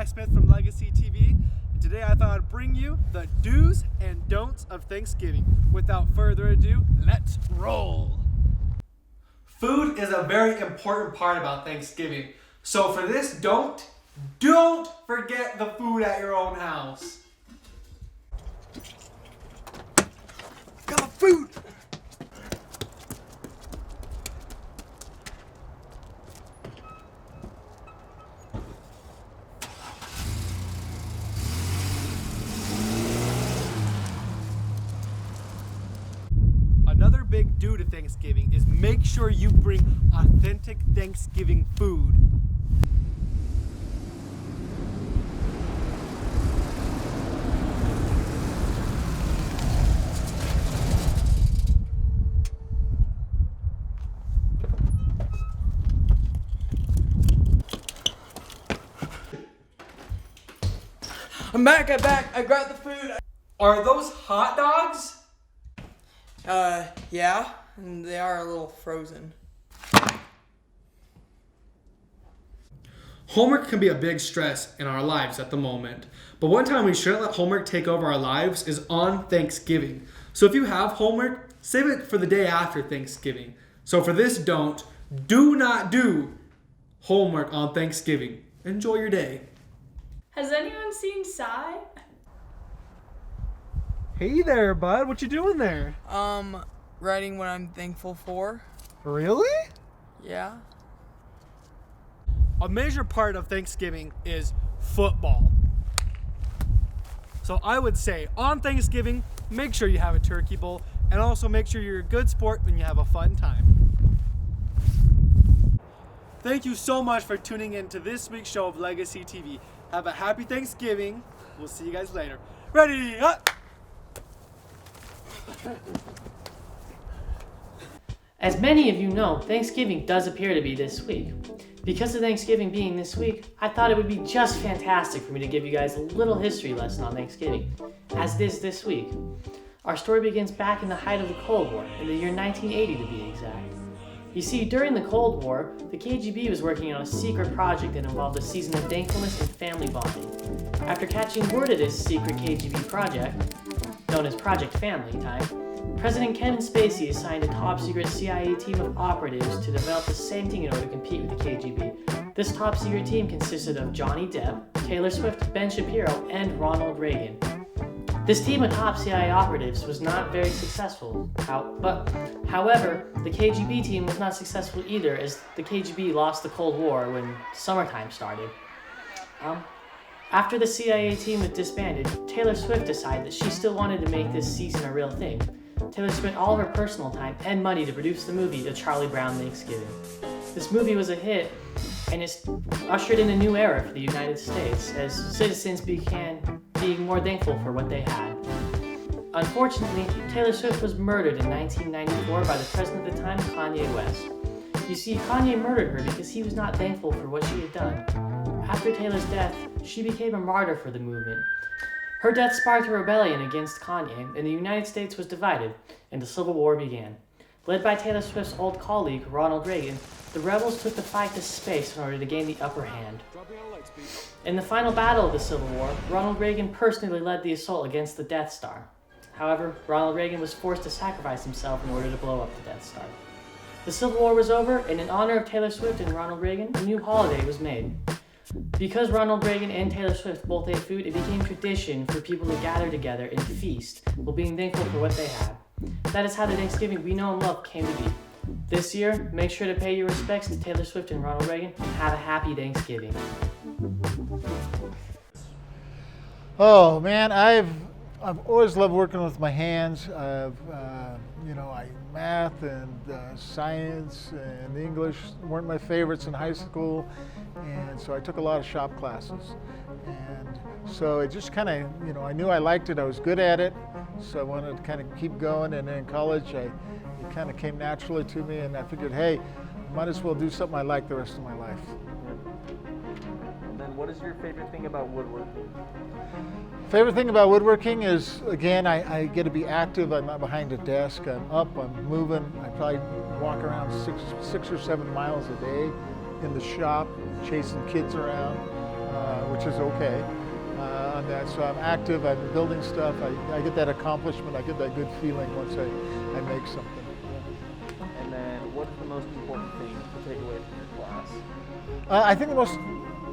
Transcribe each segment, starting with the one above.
Eli Smith from Legacy TV. And today I thought I'd bring you the do's and don'ts of Thanksgiving. Without further ado, let's roll. Food is a very important part about Thanksgiving. So for this, don't forget the food at your own house. Got food! Another big do to Thanksgiving is make sure you bring authentic Thanksgiving food. I'm back, I grabbed the food. Are those hot dogs? Yeah, and they are a little frozen. Homework can be a big stress in our lives at the moment, but one time we shouldn't let homework take over our lives is on Thanksgiving. So if you have homework, save it for the day after Thanksgiving. So for this, do not do homework on Thanksgiving. Enjoy your day. Has anyone seen Psy? Hey there, bud. What you doing there? Writing what I'm thankful for. Really? Yeah. A major part of Thanksgiving is football. So I would say on Thanksgiving, make sure you have a turkey bowl and also make sure you're a good sport when you have a fun time. Thank you so much for tuning in to this week's show of Legacy TV. Have a happy Thanksgiving. We'll see you guys later. Ready? As many of you know, Thanksgiving does appear to be this week. Because of Thanksgiving being this week, I thought it would be just fantastic for me to give you guys a little history lesson on Thanksgiving, as it is this week. Our story begins back in the height of the Cold War, in the year 1980 to be exact. You see, during the Cold War, the KGB was working on a secret project that involved a season of thankfulness and family bonding. After catching word of this secret KGB project, known as Project Family Time, President Kevin Spacey assigned a top-secret CIA team of operatives to develop the same thing in order to compete with the KGB. This top-secret team consisted of Johnny Depp, Taylor Swift, Ben Shapiro, and Ronald Reagan. This team of top CIA operatives was not very successful, however, the KGB team was not successful either, as the KGB lost the Cold War when summertime started. After the CIA team was disbanded, Taylor Swift decided that she still wanted to make this season a real thing. Taylor spent all of her personal time and money to produce the movie The Charlie Brown Thanksgiving. This movie was a hit, and it's ushered in a new era for the United States as citizens began being more thankful for what they had. Unfortunately, Taylor Swift was murdered in 1994 by the president at the time, Kanye West. You see, Kanye murdered her because he was not thankful for what she had done. After Taylor's death, she became a martyr for the movement. Her death sparked a rebellion against Kanye, and the United States was divided, and the Civil War began. Led by Taylor Swift's old colleague, Ronald Reagan, the rebels took the fight to space in order to gain the upper hand. In the final battle of the Civil War, Ronald Reagan personally led the assault against the Death Star. However, Ronald Reagan was forced to sacrifice himself in order to blow up the Death Star. The Civil War was over, and in honor of Taylor Swift and Ronald Reagan, a new holiday was made. Because Ronald Reagan and Taylor Swift both ate food, it became tradition for people to gather together and feast while being thankful for what they had. That is how the Thanksgiving we know and love came to be. This year, make sure to pay your respects to Taylor Swift and Ronald Reagan, and have a happy Thanksgiving. Oh man, I've always loved working with my hands. Math and science and English weren't my favorites in high school, and so I took a lot of shop classes. And so it just kind of, I knew I liked it. I was good at it, so I wanted to kind of keep going. And then in college, it kind of came naturally to me, and I figured, hey, I might as well do something I like the rest of my life. And then what is your favorite thing about woodworking? Favorite thing about woodworking is, again, I get to be active. I'm not behind a desk. I'm up, I'm moving. I probably walk around six or 7 miles a day in the shop, chasing kids around. which is okay on that. So I'm active, I'm building stuff, I get that accomplishment, I get that good feeling once I make something. And then what is the most important thing to take away from your class? I think the most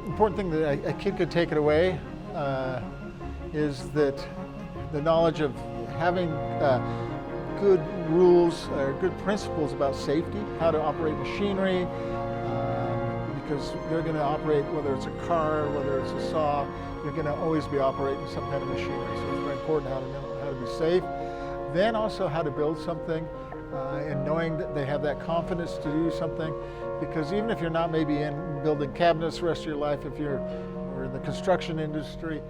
important thing that a kid could take it away is that the knowledge of having good rules or good principles about safety, how to operate machinery, because they're going to operate, whether it's a car, whether it's a saw, you're going to always be operating some kind of machinery. So it's very important how to know how to be safe. Then also how to build something and knowing that they have that confidence to do something. Because even if you're not maybe in building cabinets the rest of your life, if you're in the construction industry,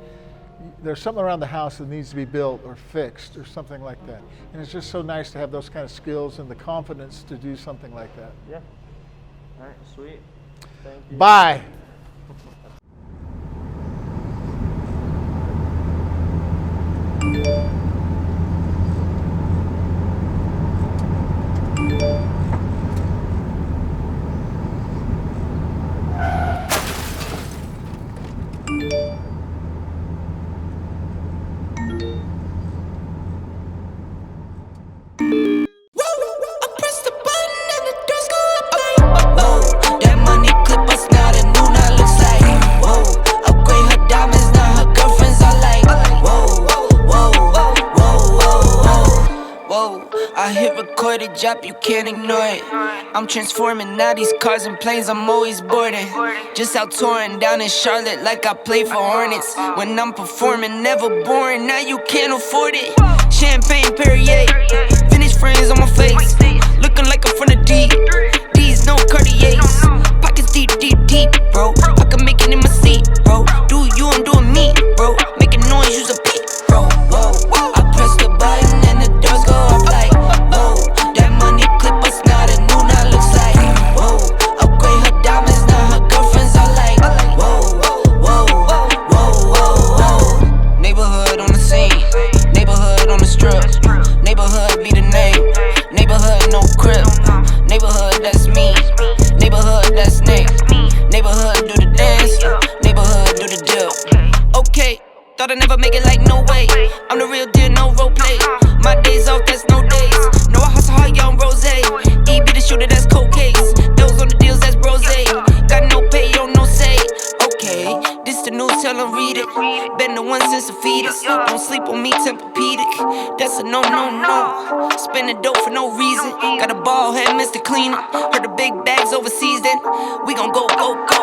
there's something around the house that needs to be built or fixed or something like that. And it's just so nice to have those kind of skills and the confidence to do something like that. Yeah. All right, sweet. Thank you. Bye. I hit recorded drop, you can't ignore it. I'm transforming now these cars and planes, I'm always boarding. Just out touring down in Charlotte like I play for Hornets. When I'm performing, never boring, now you can't afford it. Champagne Perrier, Vintage frames on my face, looking like I'm from the deep. These no Cartiers, pockets deep, deep, deep, bro. I can make it in my seat, bro. Do you, I'm doing me, bro. Making noise, use a beat, bro. Whoa, I press the button and the doors go up like, whoa. That money clip us now, the new now looks like, whoa. Upgrade her diamonds, now her girlfriends are like, whoa, whoa, whoa. Neighborhood on the scene, neighborhood on the strip, neighborhood be the name, neighborhood no crib, neighborhood that's me, neighborhood that's Nick, neighborhood do the dance, neighborhood do the deal. Okay, thought I'd never make it like no way. I'm the real deal, no role play. My days off, that's no days. No, I hustle hard, young rose. E be the shooter, that's cold case. Those on the deals, that's brose. Got no pay, on no say. Okay, this the news, tell them read it. Been the one since the fetus. Don't sleep on me, Tempur-Pedic. That's a no, no, no. Spending dope for no reason. Got a ball head, Mr. Cleaner. Heard the big bags overseas, then we gon' go, go, go.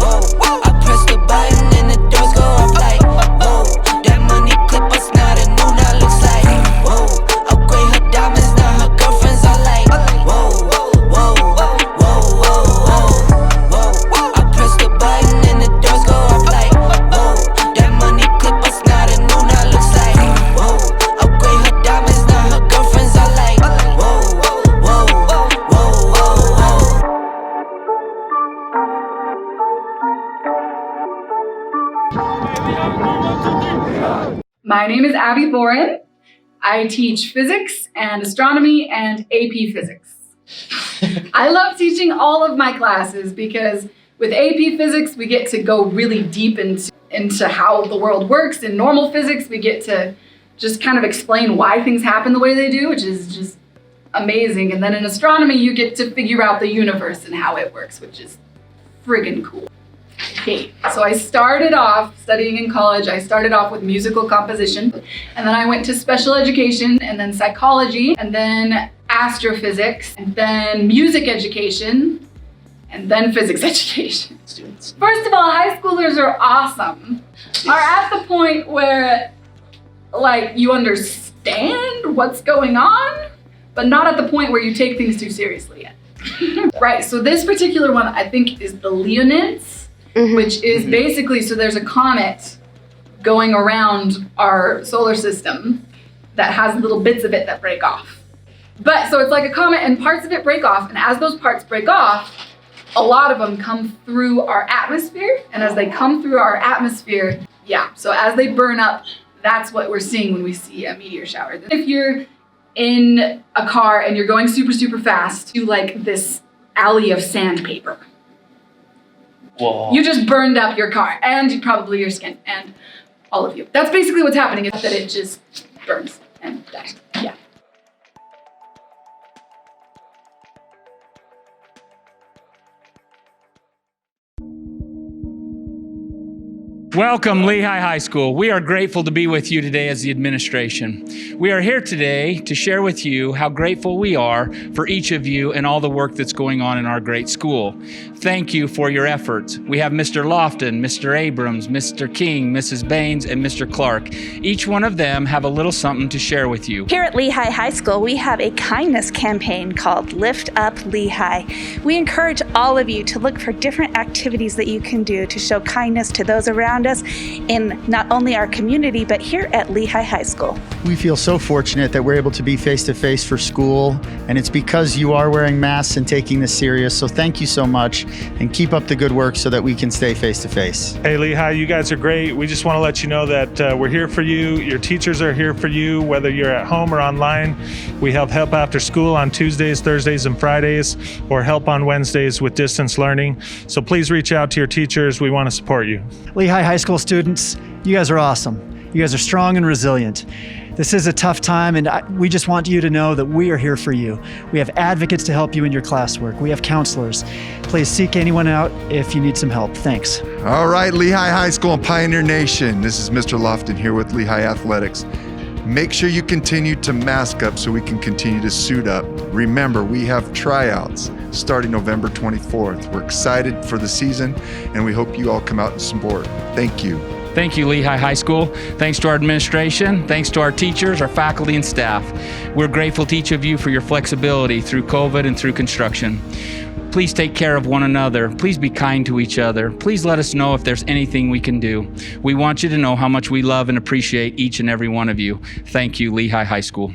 Whoa, I press the button and the doors go up like, whoa. That money clip us now, the new now looks like, whoa. Upgrade her diamonds, now her girlfriends are like, whoa, whoa, whoa. I press the button and the doors go up like, whoa. That money clip us now, the new now looks like, whoa. Upgrade her diamonds, now her girlfriends are like, whoa, whoa. My name is Abby Boren. I teach physics and astronomy and AP physics. I love teaching all of my classes because with AP physics, we get to go really deep into how the world works. In normal physics, we get to just kind of explain why things happen the way they do, which is just amazing. And then in astronomy, you get to figure out the universe and how it works, which is friggin' cool. Okay, so I started off studying in college. I started off with musical composition, and then I went to special education, and then psychology, and then astrophysics, and then music education, and then physics education. First of all, high schoolers are awesome. Are at the point where, like, you understand what's going on, but not at the point where you take things too seriously yet. Right, so this particular one I think is the Leonids. Which is basically, so there's a comet going around our solar system that has little bits of it that break off. But so it's like a comet and parts of it break off, and as those parts break off, a lot of them come through our atmosphere, and as they come through our atmosphere, so as they burn up, that's what we're seeing when we see a meteor shower. If you're in a car and you're going super, super fast to like this alley of sandpaper, Whoa. You just burned up your car and probably your skin and all of you. That's basically what's happening, is that it just burns and dies. Yeah. Welcome, Lehi High School. We are grateful to be with you today as the administration. We are here today to share with you how grateful we are for each of you and all the work that's going on in our great school. Thank you for your efforts. We have Mr. Lofton, Mr. Abrams, Mr. King, Mrs. Baines, and Mr. Clark. Each one of them have a little something to share with you. Here at Lehi High School, we have a kindness campaign called Lift Up Lehi. We encourage all of you to look for different activities that you can do to show kindness to those around us in not only our community, but here at Lehi High School. We feel so fortunate that we're able to be face-to-face for school, and it's because you are wearing masks and taking this serious, so thank you so much, and keep up the good work so that we can stay face-to-face. Hey Lehi, you guys are great. We just want to let you know that we're here for you. Your teachers are here for you, whether you're at home or online. We have help after school on Tuesdays, Thursdays, and Fridays, or help on Wednesdays with distance learning. So please reach out to your teachers. We want to support you. Lehi High School students, you guys are awesome. You guys are strong and resilient. This is a tough time, and we just want you to know that we are here for you. We have advocates to help you in your classwork. We have counselors. Please seek anyone out if you need some help. Thanks. All right, Lehi High School and Pioneer Nation. This is Mr. Lofton here with Lehi Athletics. Make sure you continue to mask up so we can continue to suit up. Remember, we have tryouts starting November 24th. We're excited for the season, and we hope you all come out and support. Thank you. Thank you, Lehi High School. Thanks to our administration. Thanks to our teachers, our faculty, and staff. We're grateful to each of you for your flexibility through COVID and through construction. Please take care of one another. Please be kind to each other. Please let us know if there's anything we can do. We want you to know how much we love and appreciate each and every one of you. Thank you, Lehi High School.